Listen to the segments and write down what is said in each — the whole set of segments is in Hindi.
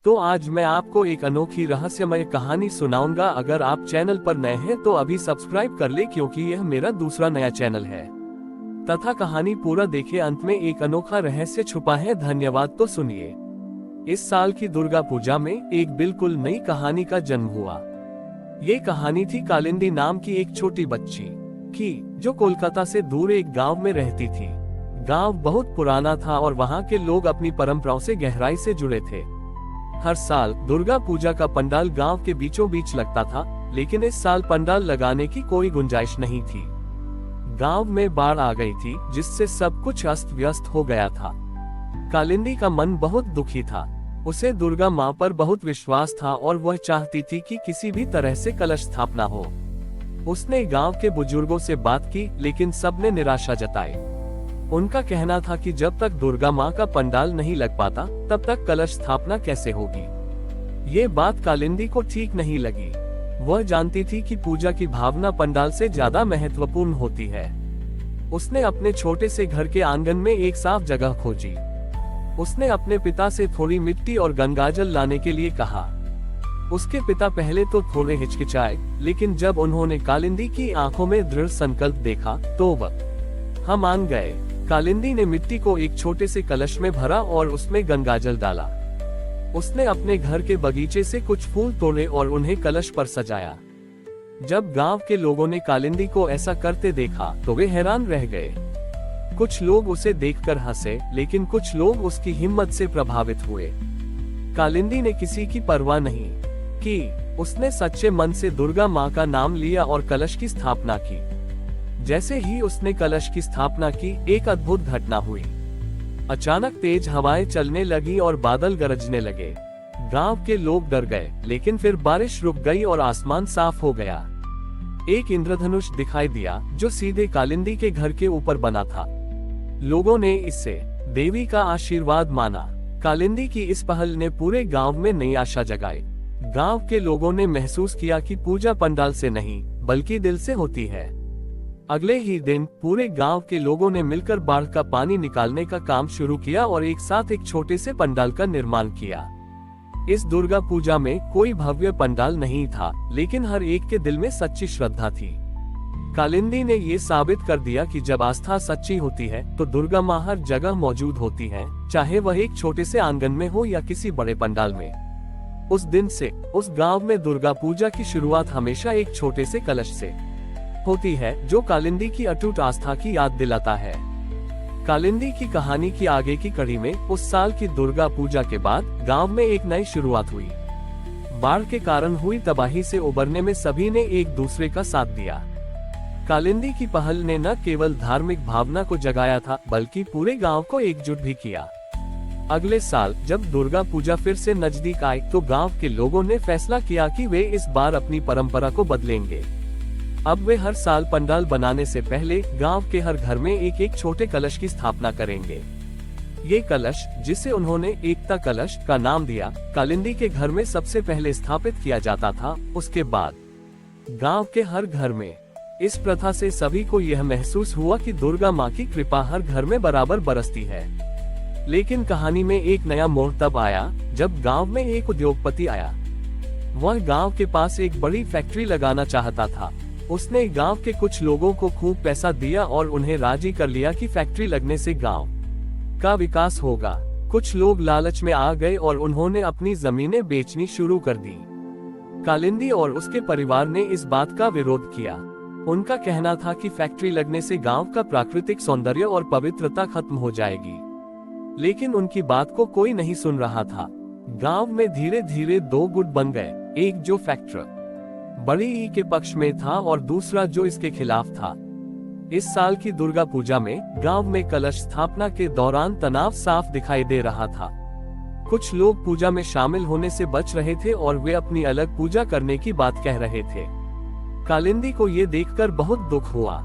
तो आज मैं आपको एक अनोखी रहस्यमय कहानी सुनाऊंगा। अगर आप चैनल पर नए हैं तो अभी सब्सक्राइब कर ले, क्योंकि यह मेरा दूसरा नया चैनल है। तथा कहानी पूरा देखे, अंत में एक अनोखा रहस्य छुपा है। धन्यवाद। तो सुनिए। इस साल की दुर्गा पूजा में एक बिल्कुल नई कहानी का जन्म हुआ। ये कहानी थी कालिंदी नाम की एक छोटी बच्ची की, जो कोलकाता से दूर एक गांव में रहती थी। गांव बहुत पुराना था और वहां के लोग अपनी परंपराओं से गहराई से जुड़े थे। हर साल दुर्गा पूजा का पंडाल गांव के बीचों बीच लगता था, लेकिन इस साल पंडाल लगाने की कोई गुंजाइश नहीं थी। गांव में बाढ़ आ गई थी, जिससे सब कुछ अस्त व्यस्त हो गया था। कालिंदी का मन बहुत दुखी था। उसे दुर्गा माँ पर बहुत विश्वास था और वह चाहती थी कि किसी भी तरह से कलश स्थापना हो। उसने गांव के बुजुर्गों से बात की, लेकिन सबने निराशा जताई। उनका कहना था कि जब तक दुर्गा माँ का पंडाल नहीं लग पाता, तब तक कलश स्थापना कैसे होगी। ये बात कालिंदी को ठीक नहीं लगी। वह जानती थी कि पूजा की भावना पंडाल से ज्यादा महत्वपूर्ण होती है। उसने अपने छोटे से घर के आंगन में एक साफ जगह खोजी। उसने अपने पिता से थोड़ी मिट्टी और गंगाजल लाने के लिए कहा। उसके पिता पहले तो थोड़े हिचकिचाए, लेकिन जब उन्होंने कालिंदी की आंखों में दृढ़ संकल्प देखा तो वह मान गए। कालिंदी ने मिट्टी को एक छोटे से कलश में भरा और उसमें गंगाजल डाला। उसने अपने घर के बगीचे से कुछ फूल तोड़े और उन्हें कलश पर सजाया। जब गांव के लोगों ने कालिंदी को ऐसा करते देखा तो वे हैरान रह गए। कुछ लोग उसे देखकर हंसे, लेकिन कुछ लोग उसकी हिम्मत से प्रभावित हुए। कालिंदी ने किसी की परवाह नहीं की। उसने सच्चे मन से दुर्गा माँ का नाम लिया और कलश की स्थापना की। जैसे ही उसने कलश की स्थापना की, एक अद्भुत घटना हुई। अचानक तेज हवाएं चलने लगी और बादल गरजने लगे। गांव के लोग डर गए, लेकिन फिर बारिश रुक गई और आसमान साफ हो गया। एक इंद्रधनुष दिखाई दिया, जो सीधे कालिंदी के घर के ऊपर बना था। लोगों ने इसे देवी का आशीर्वाद माना। कालिंदी की इस पहल ने पूरे गांव में नई आशा जगाई। गांव के लोगों ने महसूस किया कि पूजा पंडाल से नहीं, बल्कि दिल से होती है। अगले ही दिन पूरे गांव के लोगों ने मिलकर बाढ़ का पानी निकालने का काम शुरू किया और एक साथ एक छोटे से पंडाल का निर्माण किया। इस दुर्गा पूजा में कोई भव्य पंडाल नहीं था, लेकिन हर एक के दिल में सच्ची श्रद्धा थी। कालिंदी ने ये साबित कर दिया कि जब आस्था सच्ची होती है तो दुर्गा माँ हर जगह मौजूद होती है, चाहे वह एक छोटे से आंगन में हो या किसी बड़े पंडाल में। उस दिन से उस गांव में दुर्गा पूजा की शुरुआत हमेशा एक छोटे से कलश से होती है, जो कालिंदी की अटूट आस्था की याद दिलाता है। कालिंदी की कहानी की आगे की कड़ी में उस साल की दुर्गा पूजा के बाद गांव में एक नई शुरुआत हुई। बाढ़ के कारण हुई तबाही से उबरने में सभी ने एक दूसरे का साथ दिया। कालिंदी की पहल ने न केवल धार्मिक भावना को जगाया था, बल्कि पूरे गांव को एकजुट भी किया। अगले साल जब दुर्गा पूजा फिर से नजदीक आई तो गांव के लोगों ने फैसला किया कि वे इस बार अपनी परंपरा को बदलेंगे। अब वे हर साल पंडाल बनाने से पहले गांव के हर घर में एक एक छोटे कलश की स्थापना करेंगे। ये कलश, जिसे उन्होंने एकता कलश का नाम दिया, कालिंदी के घर में सबसे पहले स्थापित किया जाता था। उसके बाद गांव के हर घर में। इस प्रथा से सभी को यह महसूस हुआ कि दुर्गा माँ की कृपा हर घर में बराबर बरसती है। लेकिन कहानी में एक नया मोड़ तब आया जब गांव में एक उद्योगपति आया। वह गांव के पास एक बड़ी फैक्ट्री लगाना चाहता था। उसने गांव के कुछ लोगों को खूब पैसा दिया और उन्हें राजी कर लिया कि फैक्ट्री लगने से गांव का विकास होगा। कुछ लोग लालच में आ गए और उन्होंने अपनी जमीनें बेचनी शुरू कर दी। कालिंदी और उसके परिवार ने इस बात का विरोध किया। उनका कहना था कि फैक्ट्री लगने से गांव का प्राकृतिक सौंदर्य और पवित्रता खत्म हो जाएगी। लेकिन उनकी बात को कोई नहीं सुन रहा था। गांव में धीरे धीरे दो गुट बन गए, एक जो फैक्ट्री बड़ी ई के पक्ष में था और दूसरा जो इसके खिलाफ था। इस साल की दुर्गा पूजा में गांव में कलश स्थापना के दौरान तनाव साफ दिखाई दे रहा था। कुछ लोग पूजा में शामिल होने से बच रहे थे और वे अपनी अलग पूजा करने की बात कह रहे थे। कालिंदी को ये देखकर बहुत दुख हुआ।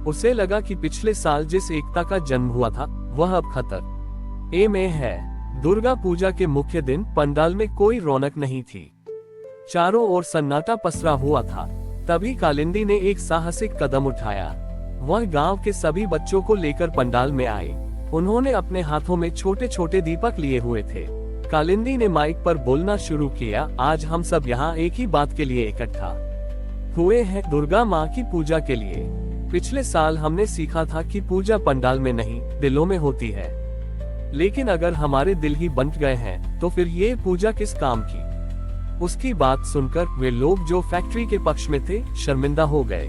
उसे लगा कि पिछले साल जिस एकता का जन्म हुआ था, वह अब खतरे में है। दुर्गा पूजा के मुख्य दिन पंडाल में कोई रौनक नहीं थी। चारों ओर सन्नाटा पसरा हुआ था। तभी कालिंदी ने एक साहसिक कदम उठाया। वह गांव के सभी बच्चों को लेकर पंडाल में आई। उन्होंने अपने हाथों में छोटे छोटे दीपक लिए हुए थे। कालिंदी ने माइक पर बोलना शुरू किया, आज हम सब यहाँ एक ही बात के लिए इकट्ठा हुए हैं, दुर्गा माँ की पूजा के लिए। पिछले साल हमने सीखा था कि पूजा पंडाल में नहीं, दिलों में होती है। लेकिन अगर हमारे दिल ही बंट गए हैं, तो फिर ये पूजा किस काम की? उसकी बात सुनकर वे लोग जो फैक्ट्री के पक्ष में थे, शर्मिंदा हो गए।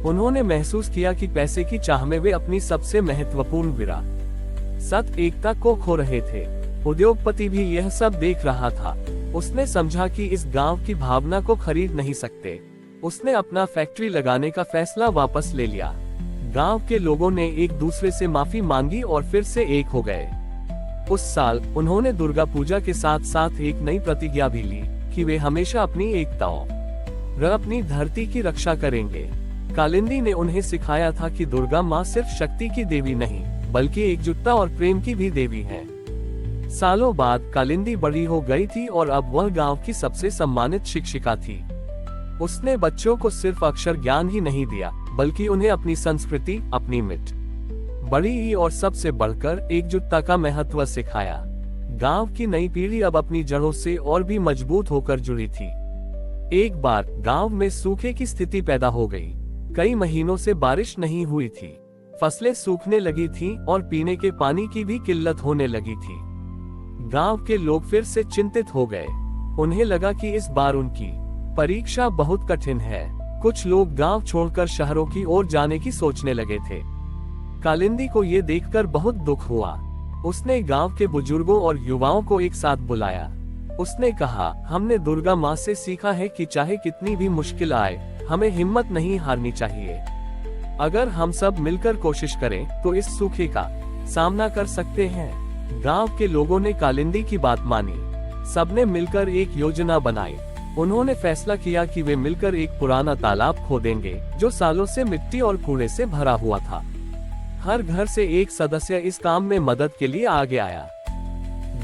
उन्होंने महसूस किया कि पैसे की चाह में वे अपनी सबसे महत्वपूर्ण विरासत एकता को खो रहे थे। उद्योगपति भी यह सब देख रहा था। उसने समझा कि इस गांव की भावना को खरीद नहीं सकते। उसने अपना फैक्ट्री लगाने का फैसला वापस ले लिया। गांव के लोगों ने एक दूसरे से माफी मांगी और फिर से एक हो गए। उस साल उन्होंने दुर्गा पूजा के साथ साथ एक नई प्रतिज्ञा भी ली कि वे हमेशा अपनी एकता और अपनी धरती की रक्षा करेंगे। कालिंदी ने उन्हें सिखाया था कि दुर्गा माँ सिर्फ शक्ति की देवी नहीं, बल्कि एकजुटता और प्रेम की भी देवी है। सालों बाद कालिंदी बड़ी हो गई थी और अब वह गांव की सबसे सम्मानित शिक्षिका थी। उसने बच्चों को सिर्फ अक्षर ज्ञान ही नहीं दिया, बल्कि उन्हें अपनी संस्कृति, अपनी मिट बड़ी और सबसे बढ़कर एकजुटता का महत्व सिखाया। गांव की नई पीढ़ी अब अपनी जड़ों से और भी मजबूत होकर जुड़ी थी। एक बार गांव में सूखे की स्थिति पैदा हो गई। कई महीनों से बारिश नहीं हुई थी। फसलें सूखने लगी थीं और पीने के पानी की भी किल्लत होने लगी थी। गांव के लोग फिर से चिंतित हो गए। उन्हें लगा कि इस बार उनकी परीक्षा बहुत कठिन है। कुछ लोग गांव छोड़कर शहरों की ओर जाने की सोचने लगे थे। कालिंदी को ये देखकर बहुत दुख हुआ। उसने गांव के बुजुर्गों और युवाओं को एक साथ बुलाया। उसने कहा, हमने दुर्गा माँ से सीखा है कि चाहे कितनी भी मुश्किल आए, हमें हिम्मत नहीं हारनी चाहिए। अगर हम सब मिलकर कोशिश करें, तो इस सूखे का सामना कर सकते हैं। गांव के लोगों ने कालिंदी की बात मानी। सबने मिलकर एक योजना बनाई। उन्होंने फैसला किया कि वे मिलकर एक पुराना तालाब खोदेंगे, जो सालों से मिट्टी और कूड़े से भरा हुआ था। हर घर से एक सदस्य इस काम में मदद के लिए आगे आया।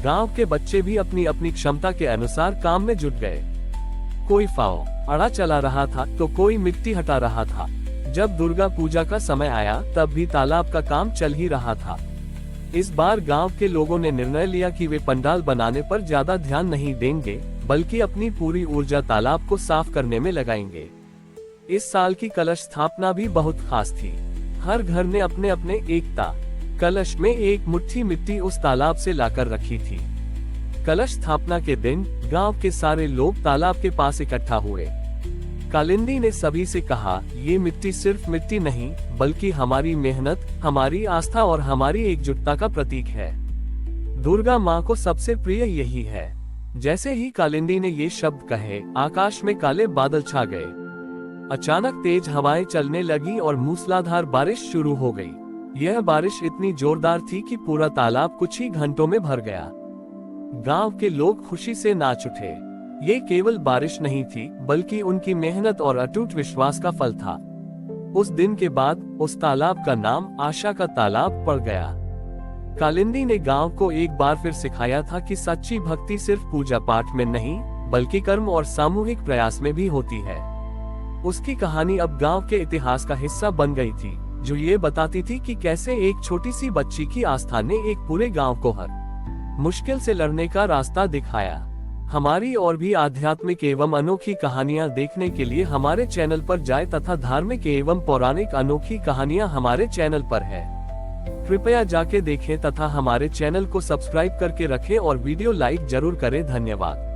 गांव के बच्चे भी अपनी अपनी क्षमता के अनुसार काम में जुट गए। कोई फाव अड़ा चला रहा था, तो कोई मिट्टी हटा रहा था। जब दुर्गा पूजा का समय आया, तब भी तालाब का काम चल ही रहा था। इस बार गांव के लोगों ने निर्णय लिया कि वे पंडाल बनाने पर ज्यादा ध्यान नहीं देंगे, बल्कि अपनी पूरी ऊर्जा तालाब को साफ करने में लगाएंगे। इस साल की कलश स्थापना भी बहुत खास थी। हर घर ने अपने अपने एकता कलश में एक मुट्ठी मिट्टी उस तालाब से लाकर रखी थी। कलश स्थापना के दिन गांव के सारे लोग तालाब के पास इकट्ठा हुए। कालिंदी ने सभी से कहा, ये मिट्टी सिर्फ मिट्टी नहीं, बल्कि हमारी मेहनत, हमारी आस्था और हमारी एकजुटता का प्रतीक है। दुर्गा माँ को सबसे प्रिय यही है। जैसे ही कालिंदी ने ये शब्द कहे, आकाश में काले बादल छा गए। अचानक तेज हवाएं चलने लगी और मूसलाधार बारिश शुरू हो गई। यह बारिश इतनी जोरदार थी कि पूरा तालाब कुछ ही घंटों में भर गया। गांव के लोग खुशी से नाच उठे। ये केवल बारिश नहीं थी, बल्कि उनकी मेहनत और अटूट विश्वास का फल था। उस दिन के बाद उस तालाब का नाम आशा का तालाब पड़ गया। कालिंदी ने गांव को एक बार फिर सिखाया था कि सच्ची भक्ति सिर्फ पूजा पाठ में नहीं, बल्कि कर्म और सामूहिक प्रयास में भी होती है। उसकी कहानी अब गांव के इतिहास का हिस्सा बन गई थी, जो ये बताती थी कि कैसे एक छोटी सी बच्ची की आस्था ने एक पूरे गांव को हर मुश्किल से लड़ने का रास्ता दिखाया। हमारी और भी आध्यात्मिक एवं अनोखी कहानियां देखने के लिए हमारे चैनल पर जाएं तथा धार्मिक एवं पौराणिक अनोखी कहानियां हमारे चैनल पर है। कृपया जाके देखें तथा हमारे चैनल को सब्सक्राइब करके रखें और वीडियो लाइक जरूर करें। धन्यवाद।